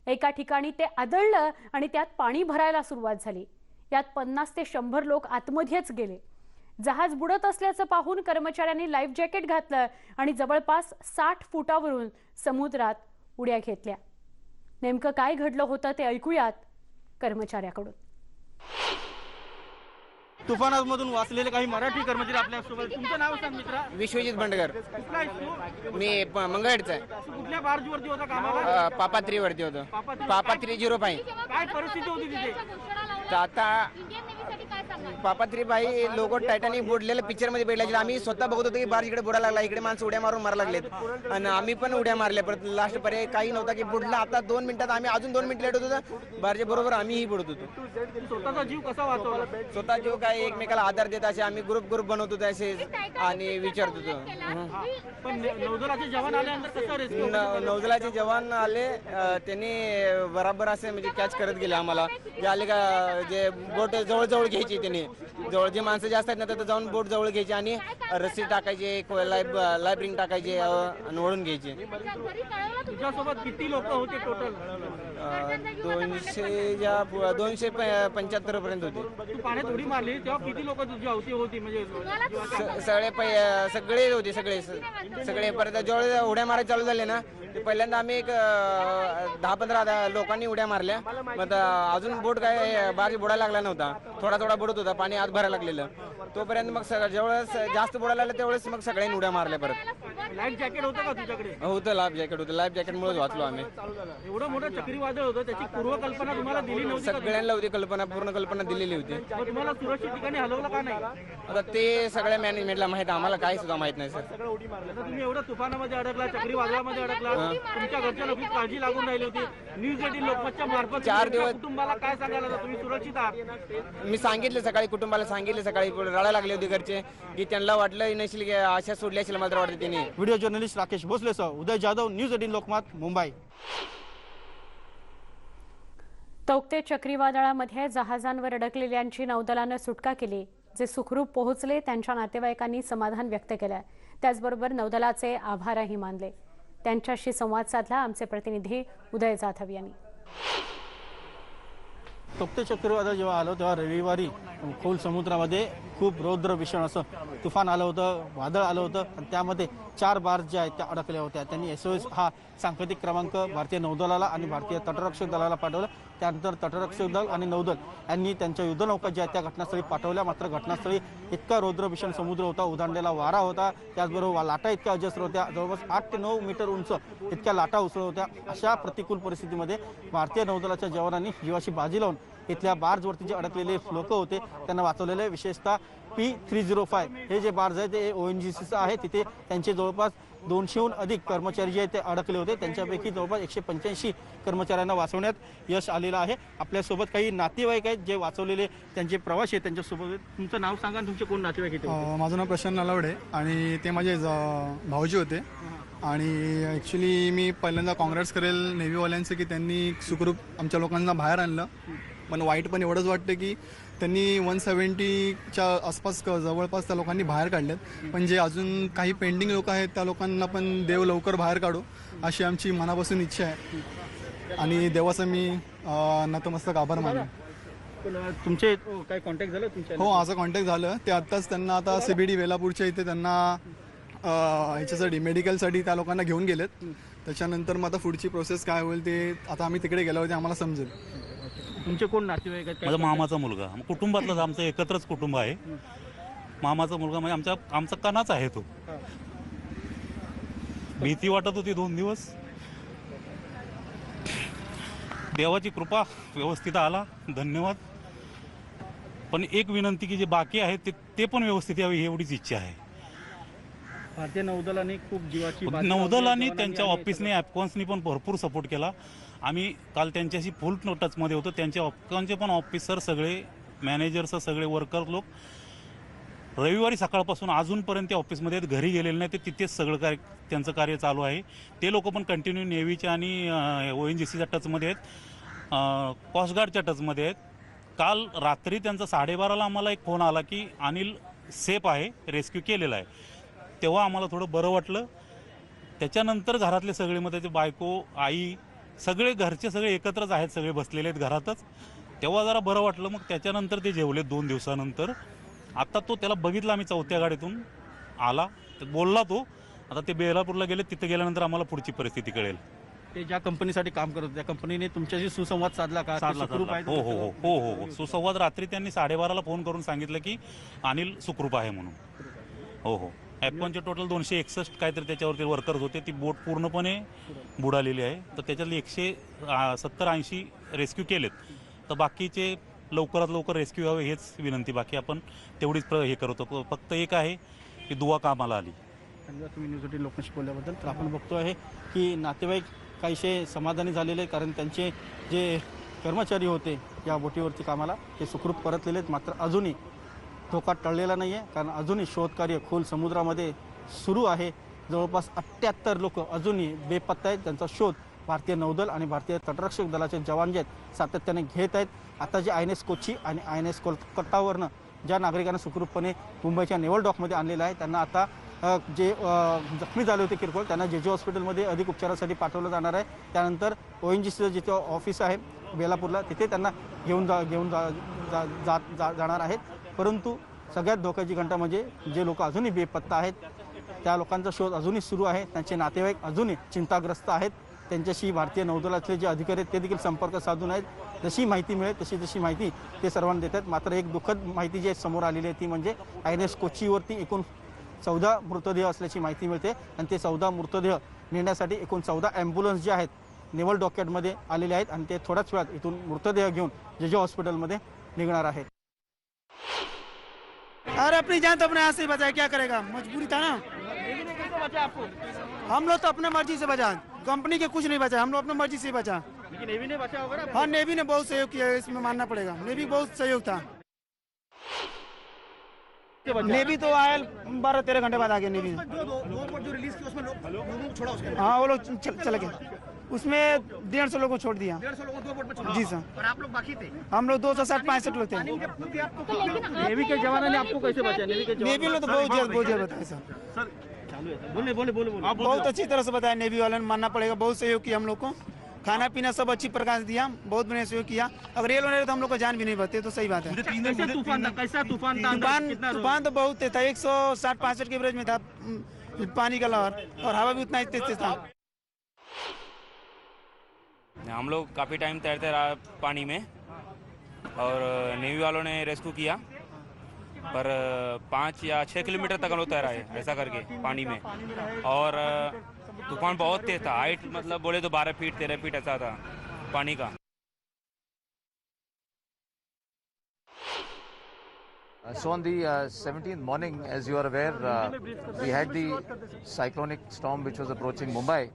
एका ठिकाणी ते आदळलं आणि त्यात पाणी भरायला सुरुवात झाली। यात 50 ते 100 लोक आतमध्येच गेले। जहाज बुडत असल्याचं पाहून कर्मचाऱ्यांनी लाईफ जॅकेट घातलं आणि जवळपास 60 फुटावरून समुद्रात उड्या घेतल्या। नेमकं काय घडलं होतं ते ऐकूयात कर्मचाऱ्याकडून। तुफानामधून वाचलेले काही मराठी कर्मचारी आपल्या सोबत। तुमचं नाव सांग मित्रा। विश्वजित बंडगर। कुठला आहेस तू? मी मंगळवेढचा आहे। कुठल्या बार्जवरती होता कामाला? पापा 3 वरती होतो। पापा 305। काय परिस्थिती होती तिथे? तर आता पापा 3 लोक टायटॅनिक बुडलेलं पिक्चर मध्ये भेटले। आम्ही स्वतः बघत होतो की बार्ज इकडे बुडायला लागला, इकडे माणसं उड्या मारून मारा लागलेत आणि आम्ही पण उड्या मारल्या, परत लास्ट पर्याय काही नव्हता की बुडला। आता 2 मिनिटात आम्ही अजून 2 मिनिट लेट होतो, बार्जे बरोबर आम्हीही बुडत होतो। स्वतःचा जीव कसा वाचवला? स्वतः जीव काय एकमेकाला आधार देत असे आम्ही ग्रुप बनवत होतो असे आणि विचारत होतो। पण नौदलाचे जवान आल्यानंतर कसं रेस्क्यू? नौदलाचे जवान आले, त्यांनी बराबर असे म्हणजे कॅच करत गेले आम्हाला। जे आले का जे बोट जवळ घ्यायची, त्यांनी जवळ जे माणसं जास्त आहेत ना तर जाऊन बोट जवळ घ्यायची आणि रस्सी टाकायची, लाईफ रिंग टाकायची आणि ओढून घ्यायची। तुझ्यासोबत किती लोक होते टोटल? 275 पर्यंत होते। तू पाण्यात उडी मारली तेव्हा किती लोक तुझ्या होती? म्हणजे सगळे होते, सगळे परत जेवढे उड्या मारायला चालू झाले ना ते पहिल्यांदा आम्ही एक 10-15 लोकांनी उड्या मारल्या। मग अजून बोट काय बार्ज बुडायला लागला नव्हता, थोडा बुडत होता, पाणी आत भरायला लागलेलं। तोपर्यंत मग जेवढं जास्त बुडायला लागलं तेवढेच मग सगळ्यांनी उड्या मारल्या परत। लाईफ जॅकेट होतं का तुझ्याकडे? होतं, लाईफ जॅकेट होतं। लाईफ जॅकेटमुळेच वाचलो आम्ही। एवढं मोठं चक्रीवादळ होतं, त्याची पूर्वकल्पना तुम्हाला दिली नव्हती? सगळ्यांना होती कल्पना, पूर्ण कल्पना दिलेली होती। मग तुम्हाला सुरक्षित ठिकाणी हलवलं का नाही? आता ते सगळ्या मॅनेजमेंटला माहित, आम्हाला काही सुद्धा माहित नाही सर। आता तुम्ही एवढं तुफानामध्ये अडकला, चक्रीवादळामध्ये अडकला, तुमच्या घरच्या लोकांची काळजी लागून राहिली होती। न्यूज 18 लोकमतच्या मार्फत 4 दिवस कुटुंबाला काय सांगायला तुम्ही सुरक्षित आहात? मी सांगितले सकाळी, कुटुंबाला सांगितले सकाळी, रडायला लागले होते घरचे की त्यांना वाटलं नसेल की अशा सोडल्या असेल, मला तर वाटतं त्यांनी। व्हिडिओ जर्नलिस्ट राकेश भोसलेसह उदय जाधव, न्यूज 18 लोकमत, मुंबई। तौक्ते चक्रीवादळामध्ये जहाजांवर अडकलेल्यांची नौदलानं सुटका केली। जे सुखरूप पोहोचले त्यांच्या नातेवाईकांनी समाधान व्यक्त केलं। त्याचबरोबर नौदलाचे आभारही मानले। त्यांच्याशी संवाद साधला आमचे प्रतिनिधी उदय जाधव यांनी। तौक्ते चक्रीवादळ जेव्हा आलं तेव्हा रविवारी खोल समुद्रामध्ये खूप रौद्र भीषण असं तुफान आलं होतं, वादळ आलं होतं आणि त्यामध्ये 4 बार्ज ज्या आहेत त्या अडकल्या होत्या। त्यांनी SOS हा सांकेतिक क्रमांक भारतीय नौदलाला आणि भारतीय तटरक्षक दलाला पाठवला। त्यानंतर तटरक्षक दल आणि नौदल यांनी त्यांच्या युद्धनौका ज्या आहेत त्या घटनास्थळी पाठवल्या। मात्र घटनास्थळी इतका रौद्र भीषण समुद्र होता, उधाणलेला वारा होता, त्याचबरोबर लाटा इतक्या अजस्र होत्या, जवळपास 8 ते 9 मीटर उंच इतक्या लाटा उसळत होत्या। अशा प्रतिकूल परिस्थितीमध्ये भारतीय नौदलाच्या जवानांनी जीवाची बाजी लावून इथल्या बार्जवरती जे अडकलेले लोक होते त्यांना वाचवलेले। विशेषतः P305 हे जे बार्ज आहे ते ONGCचं आहे, तिथे त्यांचे जवळपास 200हून अधिक कर्मचारी जे आहेत ते अडकले होते. त्यांच्यापैकी जवळपास 185 कर्मचाऱ्यांना वाचवण्यात यश आलेलं आहे. आपल्यासोबत काही नातेवाईक आहेत जे वाचवलेले त्यांचे प्रवासी आहेत. त्यांच्यासोबत तुमचं नाव सांगा आणि तुमचे कोण नातेवाईक आहेत? माझं नाव प्रशांत नलावडे आणि ते माझे भाऊजी होते. आणि ॲक्च्युली मी पहिल्यांदा काँग्रेस करेल नेव्हीवाल्यांचं की त्यांनी सुखरूप आमच्या लोकांना बाहेर आणलं. पण वाईट पण एवढंच वाटतं की त्यांनी 170च्या आसपास जवळपास त्या लोकांनी बाहेर काढलेत. पण जे अजून काही पेंडिंग लोक आहेत त्या लोकांना पण देव लवकर बाहेर काढो अशी आमची मनापासून इच्छा आहे. आणि देवाचा मी नतमस्तक आभार मानतो. तुमचे काय कॉन्टॅक्ट झालं तुमच्या? हो, माझं कॉन्टॅक्ट झालं. ते आत्ताच त्यांना आता CBD वेलापूरच्या इथे त्यांना ह्याच्यासाठी मेडिकलसाठी त्या लोकांना घेऊन गेलेत. त्याच्यानंतर मग आता पुढची प्रोसेस काय होईल ते आता आम्ही तिकडे गेल्यावरती आम्हाला समजेल. तुमचे कोण नातेवाईक आहेत? माझा मामाचा मुलगा, कुटुंबातलंच आमचं एकत्रच कुटुंब आहे. मामाचा मुलगा म्हणजे आमचा कणाच आहे तो. भीती वाटत होती 2 दिवस. देवाची कृपा व्यवस्थित आला, धन्यवाद. पण एक विनंती की जे बाकी आहेत ते पण व्यवस्थित यावे एवढीच इच्छा आहे. भारतीय नौदलाने खूप जीवाची नौदलाने त्यांच्या ऑफिसने ॲपकॉन्सनी पण भरपूर सपोर्ट केला. आम्ही काल त्यांच्याशी फुल टचमध्ये होतो. त्यांच्या ॲपकॉनचे पण ऑफिसर सगळे मॅनेजर्स सगळे वर्कर लोक रविवारी सकाळपासून अजूनपर्यंत ऑफिसमध्ये घरी गेलेले नाही. ते तिथेच सगळं त्यांचं कार्य चालू आहे. ते लोक पण कंटिन्यू नेव्हीच्या आणि ONGCच्या टचमध्ये आहेत, कोस्टगार्डच्या टचमध्ये आहेत. काल रात्री त्यांचा 12:30ला आम्हाला एक फोन आला की अनिल सेफ आहे, रेस्क्यू केलेला आहे. तेव्हा आम्हाला थोडं बरं वाटलं. त्याच्यानंतर घरातले सगळे मग त्याचे बायको, आई सगळे घरचे सगळे एकत्रच आहेत, सगळे बसलेले आहेत घरातच. तेव्हा जरा बरं वाटलं. मग त्याच्यानंतर ते जेवले 2 दिवसानंतर. आता त्याला बघितला आम्ही 4थ्या गाडीतून आला, बोलला तो. आता ते बेलापूरला गेले, तिथे गेल्यानंतर आम्हाला पुढची परिस्थिती कळेल. ते ज्या कंपनीसाठी काम करत त्या कंपनीने तुमच्याशी सुसंवाद साधला का? हो. सुसंवाद रात्री त्यांनी 12:30ला फोन करून सांगितलं की अनिल सुखरूप आहे म्हणून. हो. ॲपकॉनचे टोटल 261 काहीतरी त्याच्यावरती वर्कर्स होते. ती बोट पूर्णपणे बुडालेली आहे. तर त्याच्यातले 170-80 रेस्क्यू केलेत. तर बाकीचे लवकरात लवकर रेस्क्यू व्हावे हेच विनंती. बाकी आपण तेवढीच हे करतो. फक्त एक आहे की दुवा कामाला आली. धन्यवाद तुम्ही न्यूजसाठी लोकांशी बोलल्याबद्दल. तर आपण बघतो आहे की नातेवाईक काहीसे समाधानी झालेले, कारण त्यांचे जे कर्मचारी होते या बोटीवरती कामाला ते सुखरूप परतलेले आहेत. मात्र अजूनही धोका टळलेला नाही आहे, कारण अजूनही शोधकार्य खोल समुद्रामध्ये सुरू आहे. जवळपास 78 लोक अजूनही बेपत्ता आहेत. त्यांचा शोध भारतीय नौदल आणि भारतीय तटरक्षक दलाचे जवान जे आहेत सातत्याने घेत आहेत. आता जे INS कोची आणि INS कोलकातावरनं ज्या नागरिकांना सुखरूपपणे मुंबईच्या नेव्हल डॉकमध्ये आणलेलं आहे, त्यांना आता जे जखमी झाले होते किरकोळ त्यांना JJ हॉस्पिटलमध्ये अधिक उपचारासाठी पाठवलं जाणार आहे. त्यानंतर ONGCचं जिथे ऑफिस आहे बेलापूरला तिथे त्यांना घेऊन जाणार आहेत. परंतु सगळ्यात धोक्याची घंटा म्हणजे जे लोक अजूनही बेपत्ता आहेत त्या लोकांचा शोध अजूनही सुरू आहे. त्यांचे नातेवाईक अजूनही चिंताग्रस्त आहेत. त्यांच्याशी भारतीय नौदलातले जे अधिकारी आहेत ते देखील संपर्क साधून आहेत. जशी माहिती मिळेल जशी माहिती ते सर्वांना देतात. मात्र एक दुःखद माहिती जी समोर आलेली आहे ती म्हणजे INS कोचीवरती एकूण 14 मृतदेह असल्याची माहिती मिळते. आणि ते 14 मृतदेह नेण्यासाठी एकूण 14 ॲम्ब्युलन्स जे आहेत नेव्हल डॉकयार्डमध्ये आलेले आहेत आणि ते थोड्याच वेळात इथून मृतदेह घेऊन JJ हॉस्पिटलमध्ये निघणार आहेत. अरे अपनी जान तो अपने हाथ से बचाए, क्या करेगा, मजबूरी था ना. हम लोग तो अपने मर्जी से बचा, कंपनी के कुछ नहीं बचा, हम लोग अपने मर्जी से बचा. लेकिन नेवी ने बचा होगा ना? हाँ, नेवी ने बहुत सहयोग किया है, इसमें मानना पड़ेगा. नेवी बहुत सहयोग था. नेवी तो आया 12-13 घंटे बाद आ गया नेवी. जो रिलीज की उसमें लोग छोड़ा उसके. हाँ, वो लोग चले गए. उसमें 150 लोगों को छोड़ दिया. 150 लोगों को 2 बोट में छोड़ा. जी सर. और आप लोग बाकी थे? हम लोग 260-65 लोग थे. नेवी के जवानों ने आपको कैसे बचाया? नेवी ने तो बहुत जल्द बताया सर. चालू है. बोले. बहुत अच्छी तरह से बताया नेवी वाले ने, मानना पड़ेगा. बहुत सहयोग किया हम लोग को, खाना पीना सब अच्छी प्रकार से दिया, बहुत बढ़िया सहयोग किया. अगर ये लोग नहीं तो हम लोग को जान भी नहीं बचते, तो सही बात है. कैसा तूफान था? तूफान तो बहुत था, 160-65 के एवरेज में था पानी का लहर, और हवा भी उतना तेज था. हम लोग काफ़ी टाइम तैरते रहा पानी में और नेवी वालों ने रेस्क्यू किया, पर 5 या 6 किलोमीटर तक हम लोग तैरा है ऐसा करके पानी में. और तूफान बहुत तेज था, हाइट मतलब बोले तो 12 फीट 13 फीट ऐसा था पानी का. So on the 17th morning, as you are aware, we had the cyclonic storm which was approaching Mumbai.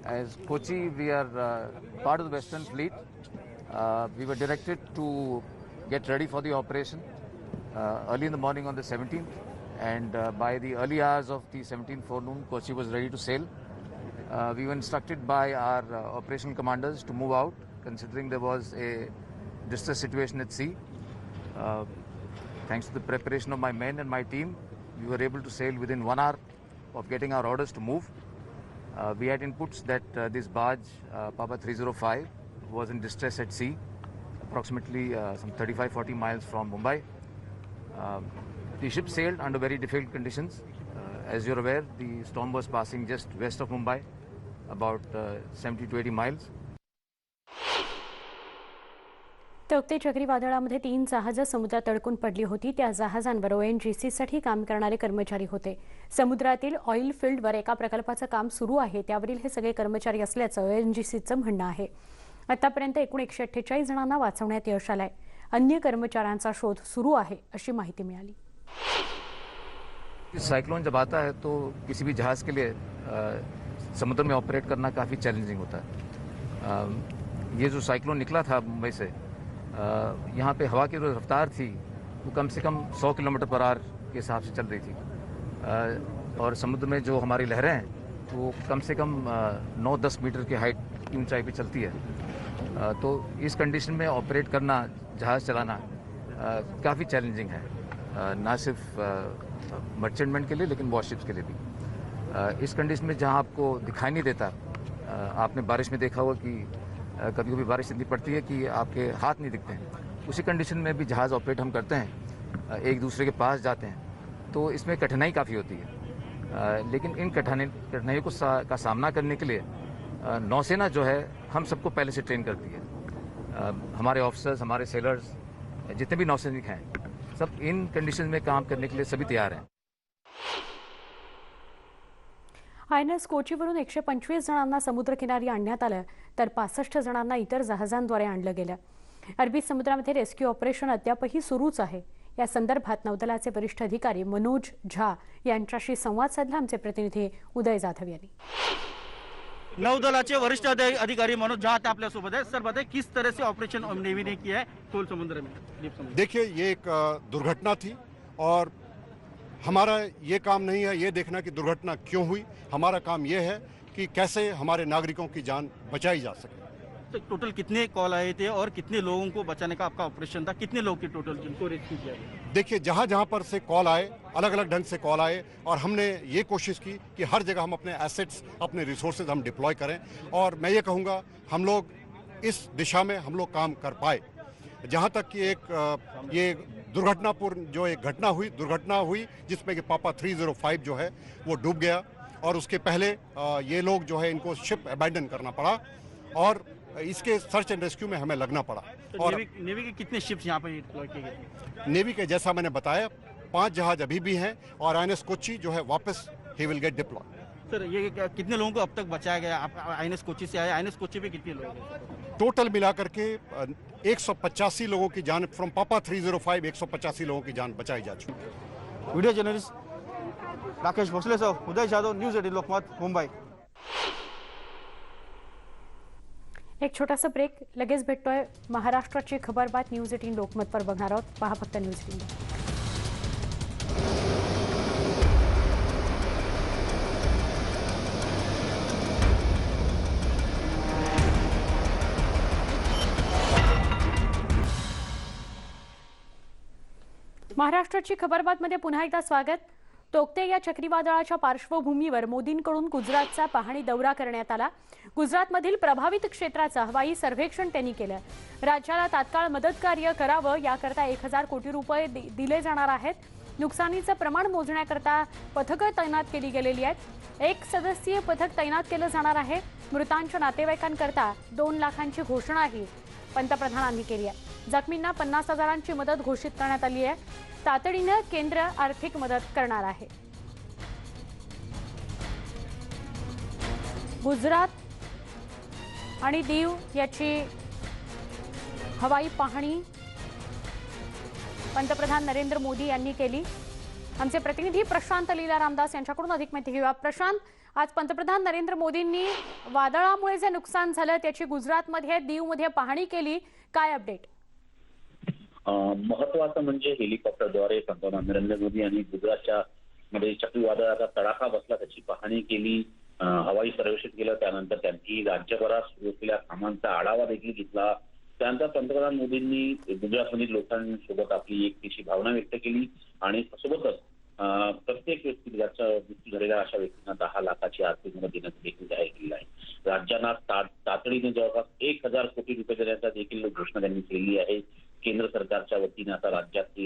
As Kochi, we are part of the Western Fleet. We were directed to get ready for the operation early in the morning on the 17th, and by the early hours of the 17th forenoon, Kochi was ready to sail. We were instructed by our operational commanders to move out, considering there was a distress situation at sea. Thanks to the preparation of my men and my team, we were able to sail within 1 hour of getting our orders to move. We had inputs that this barge, Papa 305, was in distress at sea, approximately some 35-40 miles from Mumbai. The ship sailed under very difficult conditions. As you're aware, the storm was passing just west of Mumbai, about 70 to 80 miles. Tauktae चक्रीवादळामध्ये 3 जहाजं समुद्रात अडकून पडली होती. त्या जहाजांवर ONGCसाठी काम करणारे कर्मचारी होते. समुद्रातील ऑइल फील्डवर एका प्रकल्पाचं काम सुरू आहे, त्यावरील हे सगळे कर्मचारी असल्याचं ONGCचं म्हणणं आहे. आतापर्यंत एकूण 148 जणांना वाचवण्यात यश आलंय. अन्य कर्मचाऱ्यांचा शोध सुरू आहे अशी माहिती मिळाली. साइक्लोन जब आता है तो किसी भी जहाज के लिए समुद्र में ऑपरेट करना काफ़ी चैलेंजिंग होता है. ये जो साइक्लोन निकला था मुंबई से, यहाँ पे हवा की जो रफ्तार थी वो कम से कम 100 किलोमीटर पर आवर के हिसाब से चल रही थी, और समुद्र में जो हमारी लहरें हैं वो कम से कम 9-10 मीटर की हाइट की ऊंचाई पे चलती है. तो इस कंडीशन में ऑपरेट करना, जहाज़ चलाना काफ़ी चैलेंजिंग है, ना सिर्फ मर्चेंटमेंट के लिए लेकिन वॉरशिप्स के लिए भी. इस कंडीशन में जहाँ आपको दिखाई नहीं देता, आपने बारिश में देखा होगा कि कभी कभी बारिश इतनी पड़ती है कि आपके हाथ नहीं दिखते हैं. उसी कंडीशन में भी जहाज़ ऑपरेट हम करते हैं, एक दूसरे के पास जाते हैं, तो इसमें कठिनाई काफ़ी होती है. लेकिन इन कठिनाइयों का सामना करने के लिए नौसेना जो है हम सबको पहले से ट्रेन करती है. हमारे ऑफिसर्स, हमारे सेलर्स, जितने भी नौसैनिक हैं, सब इन कंडीशन में काम करने के लिए सभी तैयार हैं. INS कोचीवरून 125 जणांना समुद्रकिनारी आणण्यात आलं, तर 65 जणांना इतर जहाजांद्वारे आणलं गेलं. अरबी समुद्रामध्ये रेस्क्यू ऑपरेशन अद्यापही सुरूच आहे. या संदर्भात नौदलाचे वरिष्ठ अधिकारी मनोज झा यांच्याशी संवाद साधला आमचे प्रतिनिधी उदय जाधव यांनी. नौदलाचे वरिष्ठ अधिकारी मनोज झा आपल्या सोबत है. सर बताइए किस तरह से ऑपरेशन नेवी ने किया है खोल समुद्र में, डीप समुद्र? देखिए, ये एक दुर्घटना थी और हमारा ये काम नहीं है ये देखना कि दुर्घटना क्यों हुई. हमारा काम ये है कि कैसे हमारे नागरिकों की जान बचाई जा सके. तो टोटल कितने कॉल आए थे और कितने लोगों को बचाने का आपका ऑपरेशन था? कितने लोग के टोटल जिनको रेस्क्यू किया? देखिए, जहाँ जहाँ पर से कॉल आए, अलग अलग ढंग से कॉल आए, और हमने ये कोशिश की कि हर जगह हम अपने एसेट्स, अपने रिसोर्सेज हम डिप्लॉय करें. और मैं ये कहूँगा हम लोग इस दिशा में हम लोग काम कर पाए. जहाँ तक कि एक ये दुर्घटनापूर्ण जो एक दुर्घटना हुई जिसमें कि पापा 305 जो है वो डूब गया, और उसके पहले ये लोग जो है इनको शिप अबैंडन करना पड़ा और इसके सर्च एंड रेस्क्यू में हमें लगना पड़ा. तो और नेवी के कितने शिप्स यहाँ पर डिप्लॉय किए गए? नेवी के जैसा मैंने बताया 5 जहाज अभी भी हैं, और INS कोची जो है वापस he will get deploy. Sir, ये कितने लोगों को अब तक बचाया गया? आप INS कोची से आए, INS कोची में कितने लोग हैं? टोटल मिलाकर के 185 लोगों की जान, फ्रॉम पापा 305 185 लोगों की जान बचाई जा चुकी है. वीडियो जर्नलिस्ट राकेश भोसलेसह उदय जाधव, न्यूज 18 लोकमत, मुंबई. एक छोटासा ब्रेक, लगेच भेटतोय. महाराष्ट्राची खबर बात न्यूज 18 लोकमतवर बघणार आहोत. पहा फक्त न्यूज 18. महाराष्ट्राची खबरबातमध्ये पुन्हा एकदा स्वागत. तोक्ते या चक्रीवादळाच्या पार्श्वभूमीवर मोदींकडून गुजरातचा पाहणी दौरा करण्यात आला. गुजरातमधील प्रभावित क्षेत्राचं हवाई सर्वेक्षण त्यांनी केलं. राज्याला तात्काळ मदत कार्य करावं याकरता 1000 कोटी रुपये दिले जाणार आहेत. नुकसानीचं प्रमाण मोजण्याकरता पथकं तैनात केली गेलेली आहेत. 1 सदस्यीय पथक तैनात केलं जाणार आहे. मृतांच्या नातेवाईकांकरता 2 लाखांची घोषणाही पंतप्रधानांनी केली आहे. जखमींना 50,000ची मदत घोषित करण्यात आली आहे. तातडीनं केंद्र आर्थिक मदत करणार आहे. गुजरात आणि दीव याची हवाई पाहणी पंतप्रधान नरेंद्र मोदी यांनी केली। आमचे प्रतिनिधी प्रशांत लीला रामदास यांच्याकडून अधिक माहिती घेऊया। प्रशांत, आज पंतप्रधान नरेंद्र मोदींनी वादळामुळे जे नुकसान झालं त्याची गुजरातमध्ये दीवमध्ये पाहणी केली, काय अपडेट? महत्वाचं म्हणजे हेलिकॉप्टरद्वारे पंतप्रधान नरेंद्र मोदी यांनी गुजरातच्या मध्ये चक्रीवादळाचा तडाखा बसला त्याची पाहणी केली, हवाई सर्वेक्षण केलं, त्यानंतर त्यांनी राज्यभरात सुरू असलेल्या कामांचा आढावा देखील घेतला। त्यानंतर पंतप्रधान मोदींनी गुजरातमधील लोकांसोबत आपली एकतेची भावना व्यक्त केली आणि सोबतच प्रत्येक व्यक्ती ज्याचा मृत्यू झालेल्या अशा व्यक्तींना 10 लाखाची आर्थिक मदत देण्याचं देखील जाहीर केलं आहे। राज्यांना तातडीने जवळपास 1000 कोटी रुपये देण्याचा देखील घोषणा त्यांनी केली आहे। केंद्र सरकारच्या वतीने आता राज्यात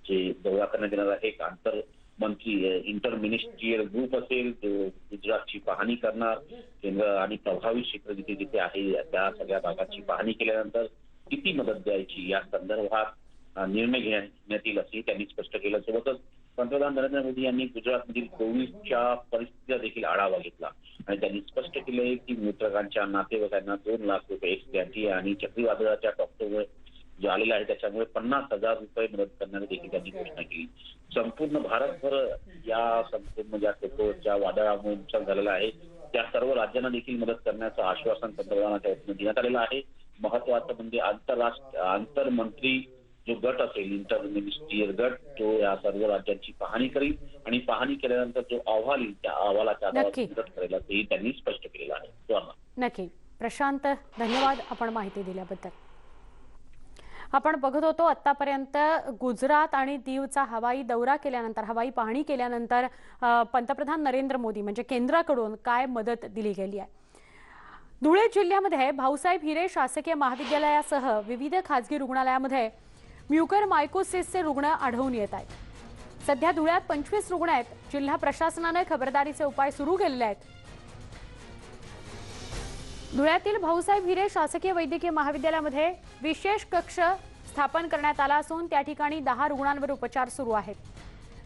जे दौरा करण्यात येणार आहे एक आंतर मंत्री इंटर मिनिस्ट्रियल ग्रुप असेल जो गुजरातची पाहणी करणार, केंद्र आणि प्रभावित क्षेत्र जिथे जिथे आहे त्या सगळ्या भागाची पाहणी केल्यानंतर किती मदत द्यायची या संदर्भात निर्णय घेण्यात येईल असे त्यांनी स्पष्ट केलं। सोबतच पंतप्रधान नरेंद्र मोदी यांनी गुजरातमधील कोविडच्या परिस्थितीचा देखील आढावा घेतला आणि त्यांनी स्पष्ट केले की मृतकांच्या नातेवाईकांना 2 लाख रुपये एक्स आणि चक्रीवादळाच्या टॉक्टरमुळे जो आलेला आहे त्याच्यामुळे 50,000 रुपये मदत करण्याची देखील त्यांनी घोषणा केली। संपूर्ण भारतभर या संपूर्ण ज्या वादळामुळे नुकसान झालेलं आहे त्या सर्व राज्यांना देखील मदत करण्याचं आश्वासन पंतप्रधानांच्या वतीने देण्यात आलेलं आहे। महत्वाचं म्हणजे आंतरमंत्री जो गट असेल इंटर मिनिस्ट्रियल गट तो या सर्व राज्यांची पाहणी करेल आणि पाहणी केल्यानंतर जो अहवाल येईल त्या अहवालाच्या आधारावर मदत करेल असंही त्यांनी स्पष्ट केलेलं आहे। नक्की प्रशांत, धन्यवाद आपण माहिती दिल्याबद्दल। आपण बघत होतो आतापर्यंत गुजरात आणि दीवचा हवाई दौरा केल्यानंतर हवाई पाहणी केल्यानंतर पंतप्रधान नरेंद्र मोदी म्हणजे केंद्राकडून काय मदत दिली गेली आहे। धुळे जिल्ह्यामध्ये भाऊसाहेब हिरे शासकीय महाविद्यालयासह विविध खासगी रुग्णालयामध्ये म्युकरमायकोसिसचे रुग्ण आढळून येत आहेत। सध्या धुळ्यात 25 रुग्ण आहेत। जिल्हा प्रशासनाने खबरदारीचे उपाय सुरू केलेले आहेत। धुळ्यातील भाऊसाहेब हिरे शासकीय वैद्यकीय महाविद्यालयामध्ये विशेष कक्ष स्थापन करण्यात आला असून त्या ठिकाणी 10 रुग्णांवर उपचार सुरू आहेत।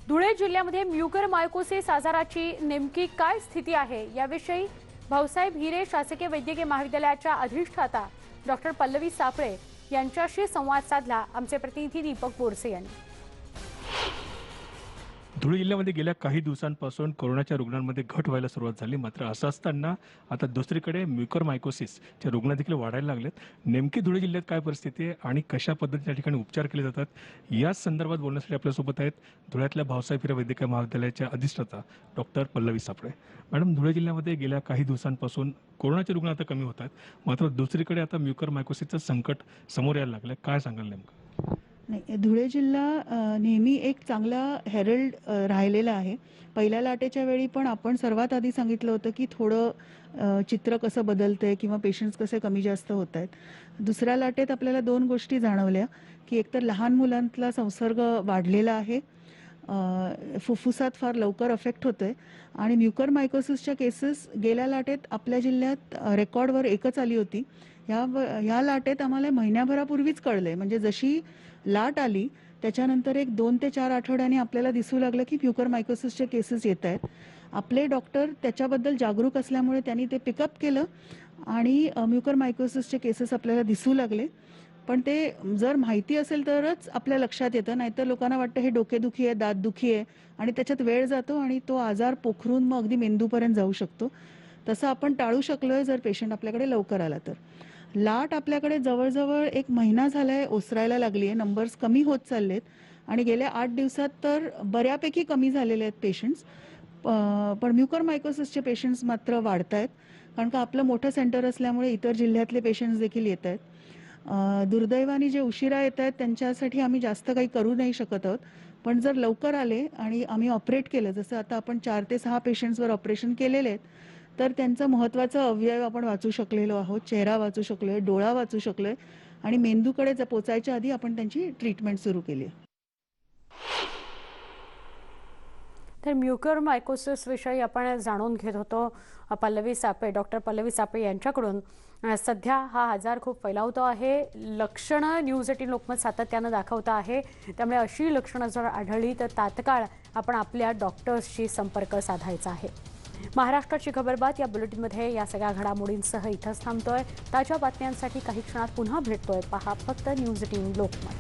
धुळे जिल्ह्यामध्ये म्युकरमायकोसिस आजाराची नेमकी काय स्थिती आहे याविषयी भाऊसाहेब हिरे शासकीय वैद्यकीय महाविद्यालयाच्या अधिष्ठाता डॉक्टर पल्लवी सापळे यांच्याशी संवाद साधला आमचे प्रतिनिधी दीपक बोरसे यांनी। धुळे जिल्ह्यामध्ये गेल्या काही दिवसांपासून कोरोनाच्या रुग्णांमध्ये घट व्हायला सुरुवात झाली, मात्र असं असताना आता दुसरीकडे म्युकरमायकोसिसचे रुग्ण देखील वाढायला लागलेत। नेमकी धुळे जिल्ह्यात काय परिस्थिती आहे आणि कशा पद्धतीने त्या ठिकाणी उपचार केले जातात याच संदर्भात बोलण्यासाठी आपल्यासोबत आहेत धुळ्यातल्या भाऊसाहेब हिरे वैद्यकीय महाविद्यालयाच्या अधिष्ठाता डॉक्टर पल्लवी सापळे। मॅडम, धुळे जिल्ह्यामध्ये गेल्या काही दिवसांपासून कोरोनाचे रुग्ण आता कमी होत आहेत, मात्र दुसरीकडे आता म्युकरमायकोसिसचं संकट समोर यायला लागलं, काय सांगाल नेमकं? नाही, धुळे जिल्हा नेहमी एक चांगला हेरल्ड राहिलेला आहे। पहिल्या लाटेच्या वेळी पण आपण सर्वात आधी सांगितलं होतं की थोडं चित्र कसं बदलतंय किंवा पेशंट्स कसे कमी जास्त होत आहेत। दुसऱ्या लाटेत आपल्याला 2 गोष्टी जाणवल्या की एकतर लहान मुलांतला संसर्ग वाढलेला आहे, फुफ्फुसात फार लवकर अफेक्ट होतोय आणि म्युकरमायकोसिसच्या केसेस गेल्या लाटेत आपल्या जिल्ह्यात रेकॉर्डवर एकच आली होती। ह्या लाटेत आम्हाला महिन्याभरापूर्वीच कळलंय, म्हणजे जशी लाट आली त्याच्यानंतर एक 2 ते 4 आठवड्यांनी आपल्याला दिसू लागलं की म्युकरमायकोसिसचे केसेस येत आहेत। आपले डॉक्टर त्याच्याबद्दल जागरूक असल्यामुळे त्यांनी ते पिकअप केलं आणि म्युकरमायकोसिसचे केसेस आपल्याला दिसू लागले। पण ते जर माहिती असेल तरच आपल्या लक्षात येतं, नाहीतर लोकांना वाटतं हे डोकेदुखी आहे, दातदुखी आहे आणि त्याच्यात वेळ जातो आणि तो आजार पोखरून मग अगदी मेंदूपर्यंत जाऊ शकतो। तसं आपण टाळू शकलोय जर पेशंट आपल्याकडे लवकर आला तर। लाट आपल्याकडे जवळजवळ 1 महिना झालाय ओसरायला लागली आहे, नंबर्स कमी होत चाललेत आणि गेल्या 8 दिवसात तर बऱ्यापैकी कमी झालेले आहेत पेशंट्स। पण म्युकरमायकोसिसचे पेशंट्स मात्र वाढत आहेत, कारण का आपलं मोठं सेंटर असल्यामुळे इतर जिल्ह्यातले पेशंट्स देखील येत आहेत। दुर्दैवाने जे उशिरा येत आहेत त्यांच्यासाठी आम्ही जास्त काही करू नाही शकत आहोत, पण जर लवकर आले आणि आम्ही ऑपरेट केलं, जसं आता आपण 4 ते 6 पेशंट्सवर ऑपरेशन केलेले आहेत, तर त्यांचं महत्त्वाचं अवयव आपण वाचू शकलेलो आहोत, चेहरा वाचू शकलोय, डोळा वाचू शकलोय आणि मेंदूकडे पोचायच्या आधी आपण त्यांची ट्रीटमेंट सुरू केली आहे। तर म्युकरमायकोसिस विषयी आपण जाणून घेत होतो पल्लवी सापळे, डॉक्टर पल्लवी सापळे यांच्याकडून। सध्या हा आजार खूप फैलावतो आहे, लक्षणं न्यूज 18 लोकमत सातत्यानं दाखवत आहे, त्यामुळे अशी लक्षणं जर आढळली तर तात्काळ आपण आपल्या डॉक्टर्सशी संपर्क साधायचा आहे। महाराष्ट्राची खबरबात या बुलेटिनमध्ये या सगळ्या घडामोडींसह इथंच थांबतोय। ताज्या बातम्यांसाठी काही क्षणात पुन्हा भेटतोय, पहा फक्त न्यूज 18 लोकमत।